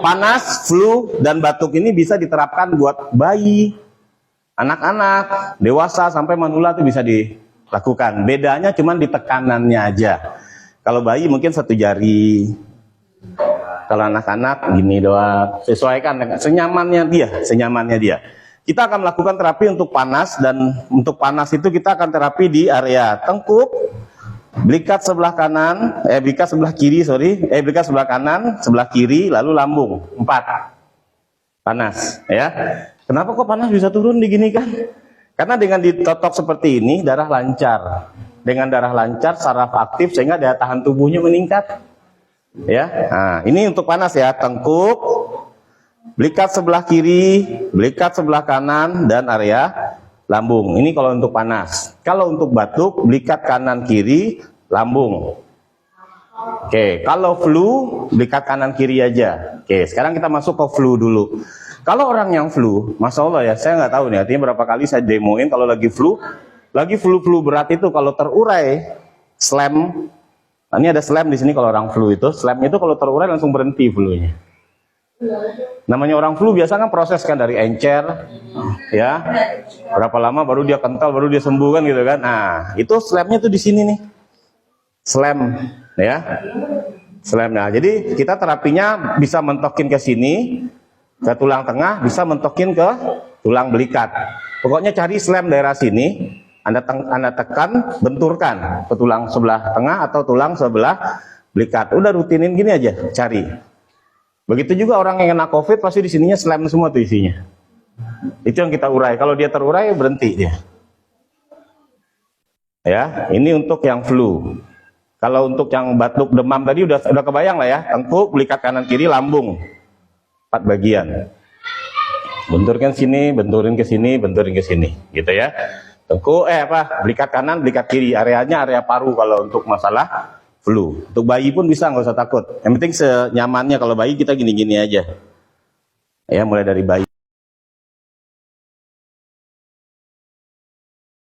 panas, flu, dan batuk ini bisa diterapkan buat bayi, anak-anak, dewasa, sampai manula itu bisa dilakukan. Bedanya cuma di tekanannya aja. Kalau bayi mungkin 1 jari, kalau anak-anak gini doang. Sesuaikan dengan senyamannya dia. Kita akan melakukan terapi untuk panas, dan untuk panas itu kita akan terapi di area tengkuk, belikat sebelah kanan, belikat sebelah kiri, belikat sebelah kanan, sebelah kiri, lalu lambung. 4. Panas, ya. Kenapa kok panas bisa turun diginikan? Karena dengan ditotok seperti ini, darah lancar. Dengan darah lancar, saraf aktif, sehingga daya tahan tubuhnya meningkat. Ya, nah, ini untuk panas ya, tengkuk, belikat sebelah kiri, belikat sebelah kanan, dan area lambung. Ini kalau untuk panas. Kalau untuk batuk, belikat kanan kiri, lambung. Oke, kalau flu, belikat kanan kiri aja. Oke, sekarang kita masuk ke flu dulu. Kalau orang yang flu, Masya Allah ya, saya nggak tahu nih, artinya berapa kali saya demoin kalau lagi flu berat itu kalau terurai, slam. Nah, ini ada slam di sini kalau orang flu itu. Slam itu kalau terurai langsung berhenti flu-nya. Namanya orang flu biasa kan proses kan dari encer, ya. Berapa lama baru dia kental, baru dia sembuh kan gitu kan. Nah, itu slamnya tuh di sini nih. Slam, ya. Slam. Nah, jadi kita terapinya bisa mentokin ke sini, ke tulang tengah, bisa mentokin ke tulang belikat. Pokoknya cari slam daerah sini. Anda tekan, benturkan ke tulang sebelah tengah atau tulang sebelah belikat. Udah rutinin gini aja, cari. Begitu juga orang yang kena COVID pasti di sininya slam semua tuh isinya. Itu yang kita urai. Kalau dia terurai berhenti dia. Ya, ini untuk yang flu. Kalau untuk yang batuk demam tadi udah kebayang lah ya. Tengkuk, belikat kanan kiri, lambung. 4 bagian. Benturkan sini, benturin ke sini, benturin ke sini, gitu ya. Tengkuk, belikat kanan, belikat kiri. Areanya area paru kalau untuk masalah flu. Untuk bayi pun bisa, nggak usah takut. Yang penting senyamannya. Kalau bayi kita gini-gini aja. Ya, mulai dari bayi.